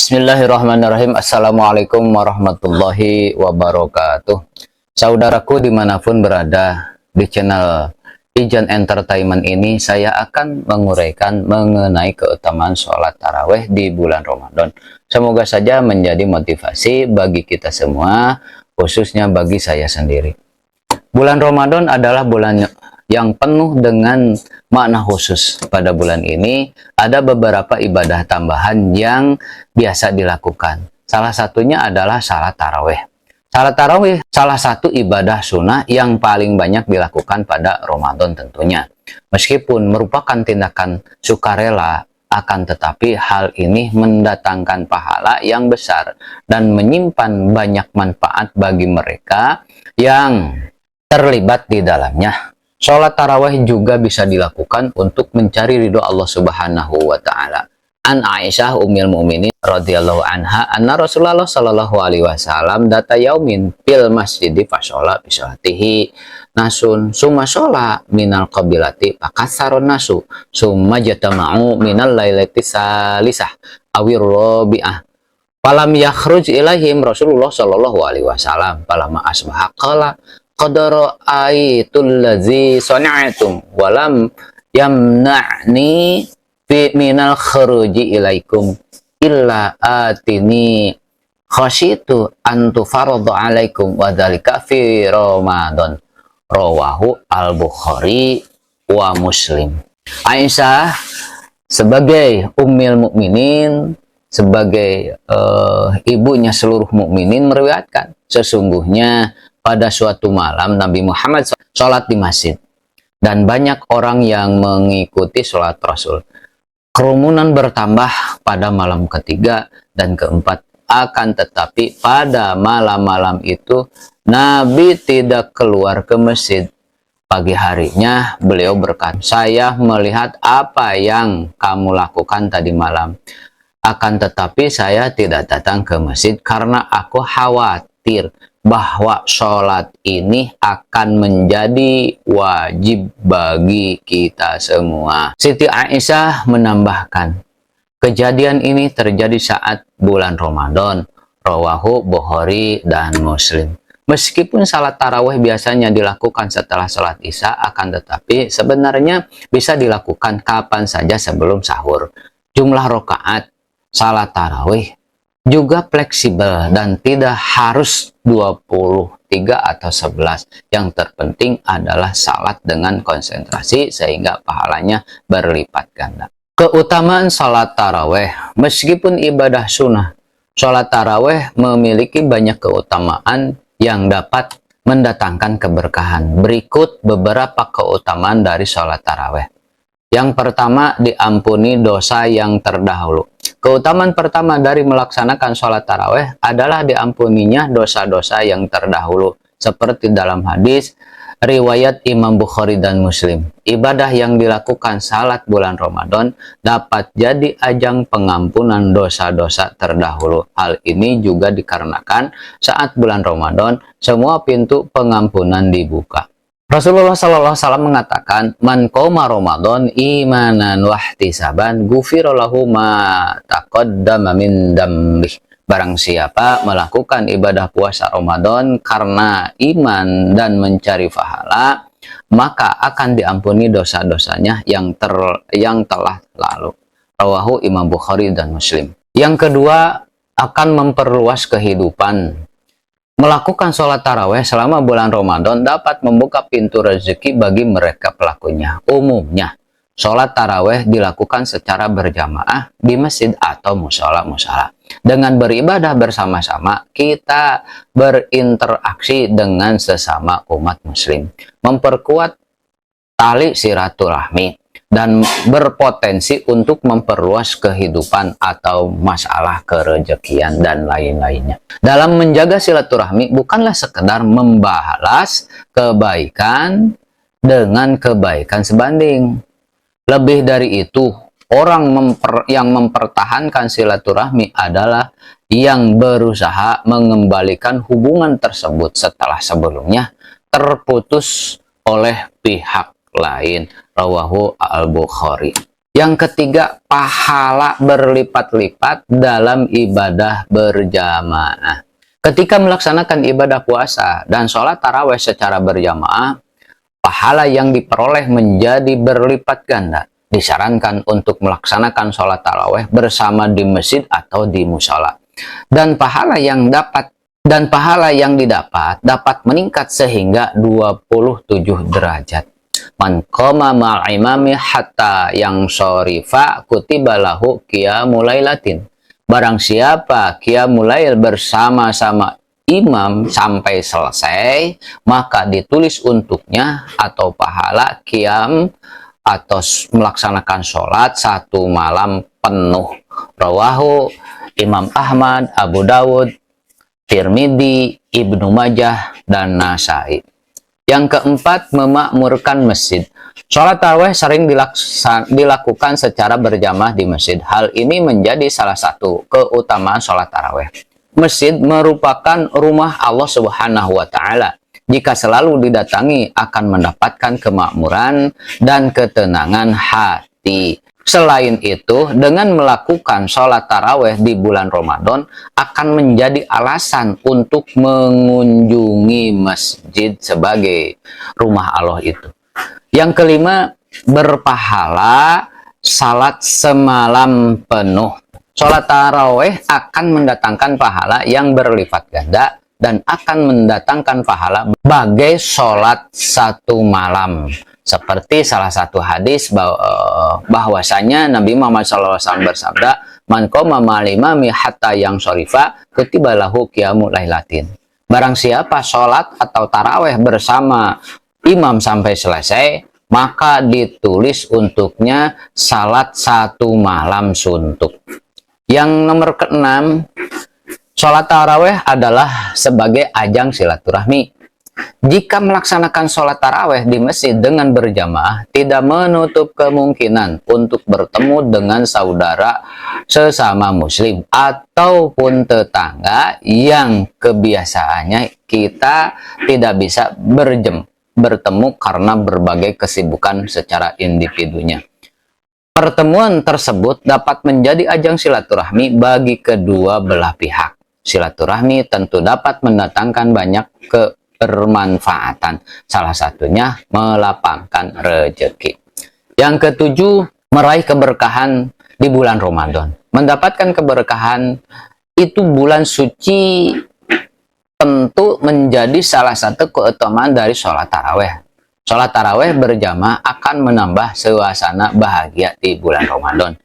Bismillahirrahmanirrahim. Assalamualaikum warahmatullahi wabarakatuh. Saudaraku dimanapun berada, di channel Ijan Entertainment ini saya akan menguraikan mengenai keutamaan sholat taraweh di bulan Ramadan. Semoga saja menjadi motivasi bagi kita semua, khususnya bagi saya sendiri. Bulan Ramadan adalah bulan yang penuh dengan makna khusus. Pada bulan ini ada beberapa ibadah tambahan yang biasa dilakukan. Salah satunya adalah salat taraweh. Salat taraweh salah satu ibadah sunnah yang paling banyak dilakukan pada Ramadan tentunya. Meskipun merupakan tindakan sukarela, akan tetapi hal ini mendatangkan pahala yang besar dan menyimpan banyak manfaat bagi mereka yang terlibat di dalamnya. Sholat tarawih juga bisa dilakukan untuk mencari ridho Allah Subhanahu wa Ta'ala. An Aisyah Ummul Mukminin radhiyallahu anha anna Rasulullah sallallahu alaihi wasallam data yaumin fil masjid fa sholat bi sholatihi nasun summa sholat minal qabilati fakasarun nasu summa jatama'u minal lailati salisah awir rabi'ah falam yakhruj ilaihim Rasulullah sallallahu alaihi wasallam falamma asbaha qala qadara aitul ladzi sana'tum walam yamna'ni fi minal khuruji ilaikum illa atini khasyitu an tufaradu alaikum wa dzalika fi Ramadan rawahu al-Bukhari wa Muslim. Aisyah sebagai Ummul Mukminin, sebagai ibunya seluruh mukminin meriwayatkan sesungguhnya pada suatu malam Nabi Muhammad sholat di masjid dan banyak orang yang mengikuti sholat Rasul. Kerumunan bertambah pada malam ketiga dan keempat. Akan tetapi pada malam-malam itu Nabi tidak keluar ke masjid. Pagi harinya beliau berkata, saya melihat apa yang kamu lakukan tadi malam. Akan tetapi saya tidak datang ke masjid karena aku khawatir bahwa sholat ini akan menjadi wajib bagi kita semua. Siti Aisyah menambahkan, kejadian ini terjadi saat bulan Ramadan. Rawahu Bukhari dan Muslim. Meskipun salat tarawih biasanya dilakukan setelah salat isya, akan tetapi sebenarnya bisa dilakukan kapan saja sebelum sahur. Jumlah rakaat salat tarawih juga fleksibel dan tidak harus 23 atau 11. Yang terpenting adalah salat dengan konsentrasi sehingga pahalanya berlipat ganda. Keutamaan salat taraweh. Meskipun ibadah sunnah, salat taraweh memiliki banyak keutamaan yang dapat mendatangkan keberkahan. Berikut beberapa keutamaan dari salat taraweh. Yang pertama, diampuni dosa yang terdahulu. Keutamaan pertama dari melaksanakan sholat taraweh adalah diampuninya dosa-dosa yang terdahulu. Seperti dalam hadis riwayat Imam Bukhari dan Muslim. Ibadah yang dilakukan salat bulan Ramadan dapat jadi ajang pengampunan dosa-dosa terdahulu. Hal ini juga dikarenakan saat bulan Ramadan semua pintu pengampunan dibuka. Rasulullah SAW mengatakan, man qoma Ramadan imanan wahtisaban ghufira lahu ma taqaddama min dambih. Barang siapa melakukan ibadah puasa Ramadan karena iman dan mencari pahala, maka akan diampuni dosa-dosanya yang telah lalu. Rawahu Imam Bukhari dan Muslim. Yang kedua, akan memperluas kehidupan. Melakukan sholat taraweh selama bulan Ramadan dapat membuka pintu rezeki bagi mereka pelakunya. Umumnya, sholat taraweh dilakukan secara berjamaah di masjid atau musala-musala. Dengan beribadah bersama-sama, kita berinteraksi dengan sesama umat muslim. Memperkuat tali silaturahmi dan berpotensi untuk memperluas kehidupan atau masalah kerejekian dan lain-lainnya. Dalam menjaga silaturahmi bukanlah sekedar membalas kebaikan dengan kebaikan sebanding. Lebih dari itu, orang yang mempertahankan silaturahmi adalah yang berusaha mengembalikan hubungan tersebut setelah sebelumnya terputus oleh pihak lain. Rawahu al-Bukhari. Yang ketiga, pahala berlipat-lipat dalam ibadah berjamaah. Ketika melaksanakan ibadah puasa dan sholat tarawih secara berjamaah, pahala yang diperoleh menjadi berlipat ganda. Disarankan untuk melaksanakan sholat tarawih bersama di masjid atau di musola. Dan pahala yang didapat dapat meningkat sehingga 27 derajat. Man qama ma'al imami hatta yang syorifa kutiba lahu qiyamul lailatin. Barang siapa qiyamul lail bersama-sama imam sampai selesai, maka ditulis untuknya atau pahala qiyam atau melaksanakan sholat satu malam penuh. Rawahu Imam Ahmad, Abu Dawud, Tirmidzi, Ibnu Majah, dan Nasai. Yang keempat, memakmurkan masjid. Sholat tarawih sering dilakukan secara berjamaah di masjid. Hal ini menjadi salah satu keutamaan sholat tarawih. Masjid merupakan rumah Allah Subhanahu wa Ta'ala. Jika selalu didatangi, akan mendapatkan kemakmuran dan ketenangan hati. Selain itu, dengan melakukan sholat tarawih di bulan Ramadan akan menjadi alasan untuk mengunjungi masjid sebagai rumah Allah itu. Yang kelima, berpahala salat semalam penuh. Sholat tarawih akan mendatangkan pahala yang berlipat ganda dan akan mendatangkan pahala bagai sholat satu malam. Seperti salah satu hadis bahwasanya Nabi Muhammad SAW bersabda, "Man qoma ma'al imami hatta yang syorifa kutiba lahu qiyamul lailatin." Barang siapa sholat atau taraweh bersama imam sampai selesai, maka ditulis untuknya salat satu malam suntuk. Yang nomor keenam, sholat taraweh adalah sebagai ajang silaturahmi. Jika melaksanakan sholat taraweh di masjid dengan berjamaah, tidak menutup kemungkinan untuk bertemu dengan saudara sesama muslim ataupun tetangga yang kebiasaannya kita tidak bisa bertemu karena berbagai kesibukan secara individunya. Pertemuan tersebut dapat menjadi ajang silaturahmi bagi kedua belah pihak. Silaturahmi tentu dapat mendatangkan banyak bermanfaatan, salah satunya melapangkan rezeki. Yang ketujuh, meraih keberkahan di bulan Ramadan. Mendapatkan keberkahan itu bulan suci tentu menjadi salah satu keutamaan dari sholat taraweh. Sholat taraweh berjamaah akan menambah suasana bahagia di bulan Ramadan.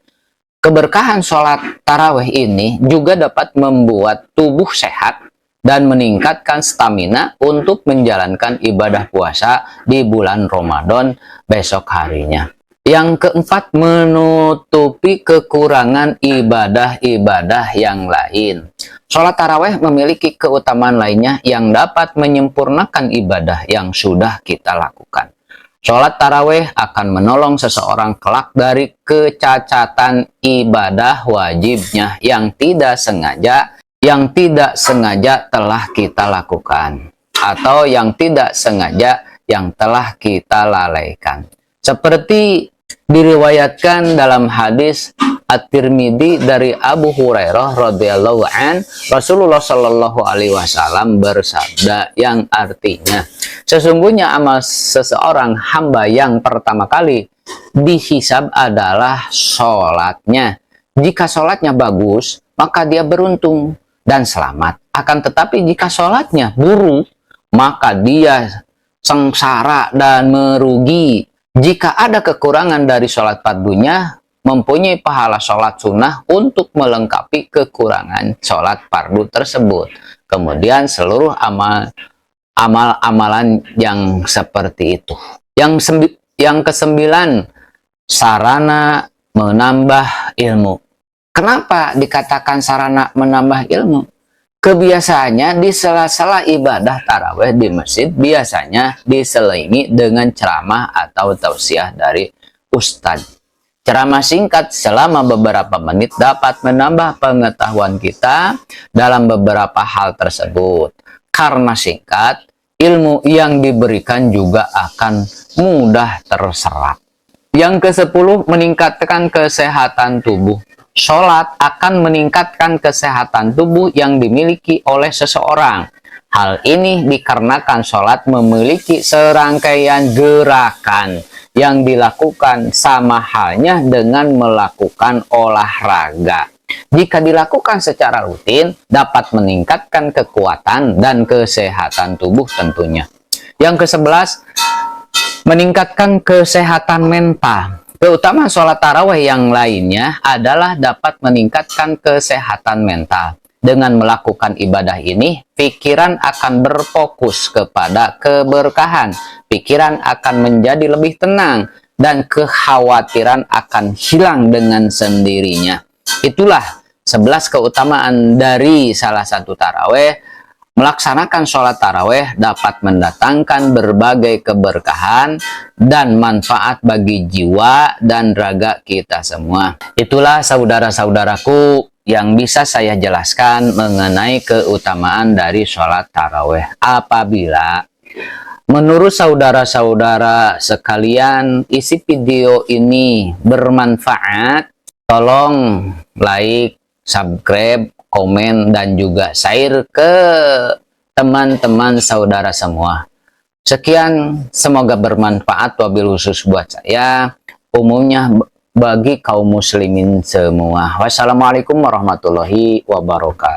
Keberkahan sholat taraweh ini juga dapat membuat tubuh sehat dan meningkatkan stamina untuk menjalankan ibadah puasa di bulan Ramadan besok harinya. Yang keempat, menutupi kekurangan ibadah-ibadah yang lain. Sholat taraweh memiliki keutamaan lainnya yang dapat menyempurnakan ibadah yang sudah kita lakukan. Sholat taraweh akan menolong seseorang kelak dari kecacatan ibadah wajibnya yang tidak sengaja telah kita lakukan atau yang tidak sengaja yang telah kita lalaikan. Seperti diriwayatkan dalam hadis At-Tirmidzi dari Abu Hurairah radhiyallahu an, Rasulullah shallallahu alaihi wasallam bersabda yang artinya, sesungguhnya amal seseorang hamba yang pertama kali dihisab adalah sholatnya. Jika sholatnya bagus, maka dia beruntung dan selamat. Akan tetapi jika sholatnya buruk, maka dia sengsara dan merugi. Jika ada kekurangan dari sholat fardunya, mempunyai pahala sholat sunnah untuk melengkapi kekurangan sholat fardu tersebut. Kemudian seluruh amalan yang seperti itu. Yang kesembilan, sarana menambah ilmu. Kenapa dikatakan sarana menambah ilmu? Kebiasaannya di sela-sela ibadah tarawih di masjid biasanya diselingi dengan ceramah atau tausiah dari ustadz. Ceramah singkat selama beberapa menit dapat menambah pengetahuan kita dalam beberapa hal tersebut. Karena singkat, ilmu yang diberikan juga akan mudah terserap. Yang ke-10, meningkatkan kesehatan tubuh. Sholat akan meningkatkan kesehatan tubuh yang dimiliki oleh seseorang. Hal ini dikarenakan sholat memiliki serangkaian gerakan yang dilakukan sama halnya dengan melakukan olahraga. Jika dilakukan secara rutin, dapat meningkatkan kekuatan dan kesehatan tubuh tentunya. Yang ke-11, meningkatkan kesehatan mental. Keutamaan sholat tarawih yang lainnya adalah dapat meningkatkan kesehatan mental. Dengan melakukan ibadah ini, pikiran akan berfokus kepada keberkahan. Pikiran akan menjadi lebih tenang dan kekhawatiran akan hilang dengan sendirinya. Itulah 11 keutamaan dari salah satu tarawih. Melaksanakan sholat tarawih dapat mendatangkan berbagai keberkahan dan manfaat bagi jiwa dan raga kita semua. Itulah saudara-saudaraku yang bisa saya jelaskan mengenai keutamaan dari sholat tarawih. Apabila menurut saudara-saudara sekalian isi video ini bermanfaat, tolong like, subscribe, komen, dan juga share ke teman-teman saudara semua. Sekian, semoga bermanfaat, wabil khusus buat saya, umumnya bagi kaum muslimin semua. Wassalamualaikum warahmatullahi wabarakatuh.